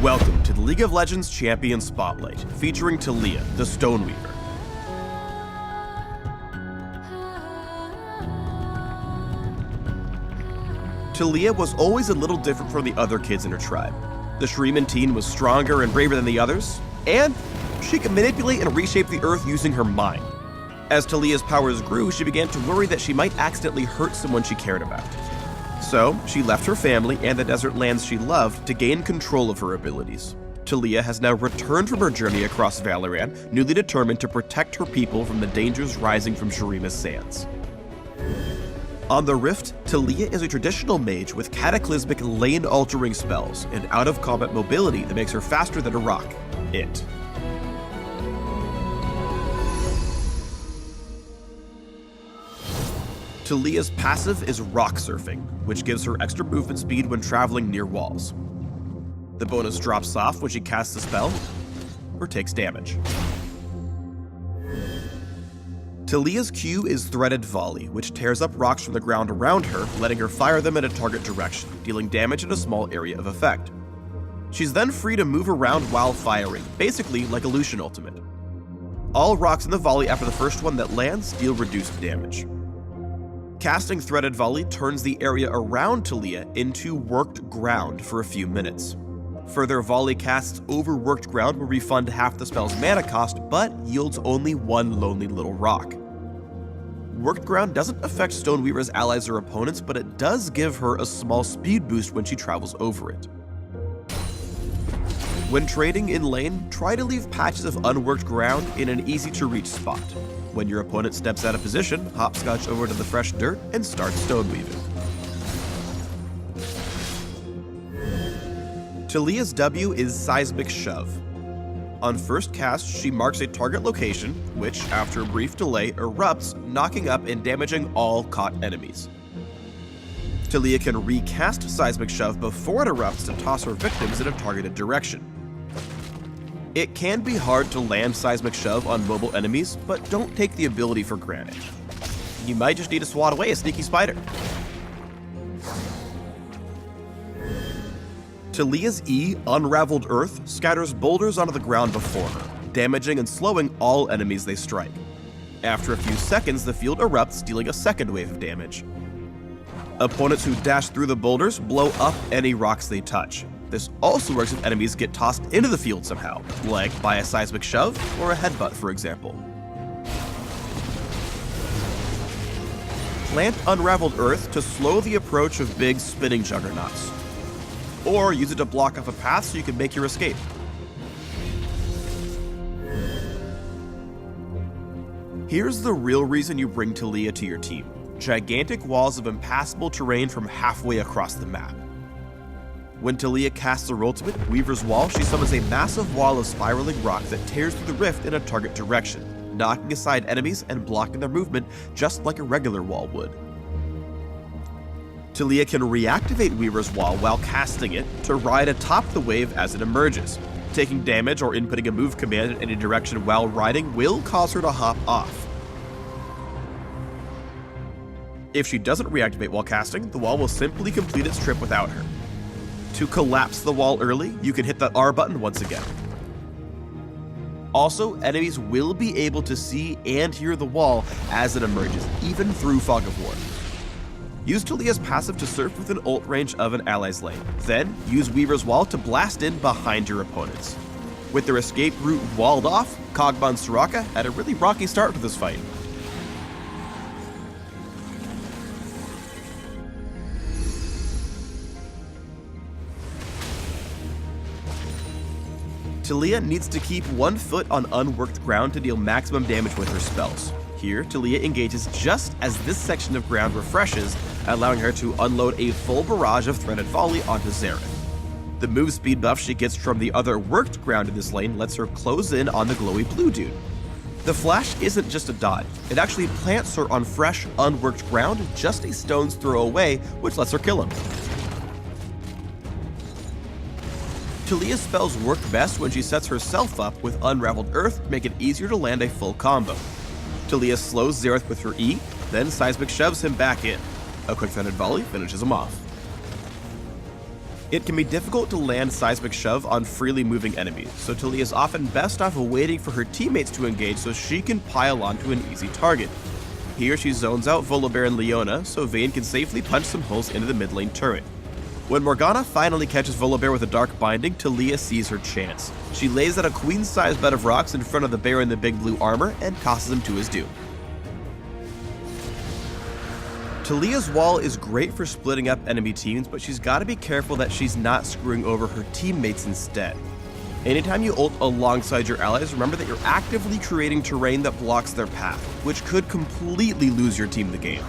Welcome to the League of Legends Champion Spotlight, featuring Taliyah, the Stoneweaver. Taliyah was always a little different from the other kids in her tribe. The Shuriman teen was stronger and braver than the others, and she could manipulate and reshape the earth using her mind. As Taliyah's powers grew, she began to worry that she might accidentally hurt someone she cared about. So, she left her family and the desert lands she loved to gain control of her abilities. Taliyah has now returned from her journey across Valoran, newly determined to protect her people from the dangers rising from Shurima's sands. On the Rift, Taliyah is a traditional mage with cataclysmic lane-altering spells and out-of-combat mobility that makes her faster than a rock. It. Taliyah's passive is rock surfing, which gives her extra movement speed when traveling near walls. The bonus drops off when she casts a spell or takes damage. Taliyah's Q is Threaded Volley, which tears up rocks from the ground around her, letting her fire them in a target direction, dealing damage in a small area of effect. She's then free to move around while firing, basically like a Lucian ultimate. All rocks in the volley after the first one that lands deal reduced damage. Casting Threaded Volley turns the area around Taliyah into worked ground for a few minutes. Further volley casts over worked ground will refund half the spell's mana cost, but yields only one lonely little rock. Worked ground doesn't affect Stoneweaver's allies or opponents, but it does give her a small speed boost when she travels over it. When trading in lane, try to leave patches of unworked ground in an easy-to-reach spot. When your opponent steps out of position, hopscotch over to the fresh dirt and start stoneweaving. Taliyah's W is Seismic Shove. On first cast, she marks a target location, which, after a brief delay, erupts, knocking up and damaging all caught enemies. Taliyah can recast Seismic Shove before it erupts to toss her victims in a targeted direction. It can be hard to land Seismic Shove on mobile enemies, but don't take the ability for granted. You might just need to swat away a sneaky spider. Taliyah's E, Unraveled Earth, scatters boulders onto the ground before her, damaging and slowing all enemies they strike. After a few seconds, the field erupts, dealing a second wave of damage. Opponents who dash through the boulders blow up any rocks they touch. This also works if enemies get tossed into the field somehow, like by a Seismic Shove or a headbutt, for example. Plant Unraveled Earth to slow the approach of big spinning juggernauts, or use it to block off a path so you can make your escape. Here's the real reason you bring Taliyah to your team: gigantic walls of impassable terrain from halfway across the map. When Taliyah casts her ultimate, Weaver's Wall, she summons a massive wall of spiraling rock that tears through the rift in a target direction, knocking aside enemies and blocking their movement just like a regular wall would. Taliyah can reactivate Weaver's Wall while casting it to ride atop the wave as it emerges. Taking damage or inputting a move command in any direction while riding will cause her to hop off. If she doesn't reactivate while casting, the wall will simply complete its trip without her. To collapse the wall early, you can hit the R button once again. Also, enemies will be able to see and hear the wall as it emerges, even through Fog of War. Use Taliyah's passive to surf within ult range of an ally's lane. Then, use Weaver's Wall to blast in behind your opponents. With their escape route walled off, Kog'Maw and Soraka had a really rocky start to this fight. Taliyah needs to keep one foot on unworked ground to deal maximum damage with her spells. Here, Taliyah engages just as this section of ground refreshes, allowing her to unload a full barrage of Threaded Volley onto Xerath. The move speed buff she gets from the other worked ground in this lane lets her close in on the glowy blue dude. The flash isn't just a dot, it actually plants her on fresh, unworked ground just a stone's throw away, which lets her kill him. Taliyah's spells work best when she sets herself up with Unraveled Earth to make it easier to land a full combo. Taliyah slows Xerath with her E, then Seismic shoves him back in. A quick Threaded Volley finishes him off. It can be difficult to land Seismic Shove on freely moving enemies, so Taliyah is often best off waiting for her teammates to engage so she can pile onto an easy target. Here she zones out Volibear and Leona, so Vayne can safely punch some holes into the mid lane turret. When Morgana finally catches Volibear with a Dark Binding, Taliyah sees her chance. She lays out a queen-sized bed of rocks in front of the bear in the big blue armor and tosses him to his doom. Taliyah's wall is great for splitting up enemy teams, but she's got to be careful that she's not screwing over her teammates instead. Anytime you ult alongside your allies, remember that you're actively creating terrain that blocks their path, which could completely lose your team the game.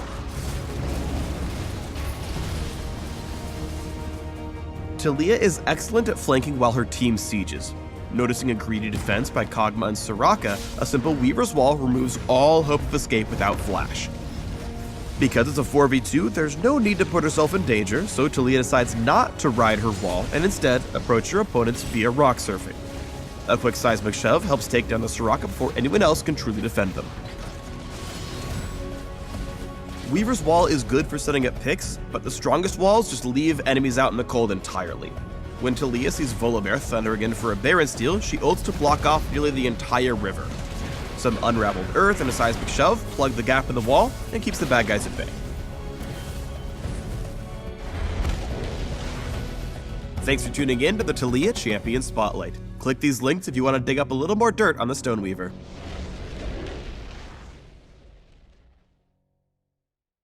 Taliyah is excellent at flanking while her team sieges. Noticing a greedy defense by Kog'Maw and Soraka, a simple Weaver's Wall removes all hope of escape without flash. Because it's a 4v2, there's no need to put herself in danger, so Taliyah decides not to ride her wall and instead approach your opponents via rock surfing. A quick Seismic Shove helps take down the Soraka before anyone else can truly defend them. Weaver's Wall is good for setting up picks, but the strongest walls just leave enemies out in the cold entirely. When Taliyah sees Volibear thundering in for a Baron steal, she ults to block off nearly the entire river. Some unraveled earth and a Seismic Shove plug the gap in the wall and keeps the bad guys at bay. Thanks for tuning in to the Taliyah Champion Spotlight. Click these links if you want to dig up a little more dirt on the Stoneweaver.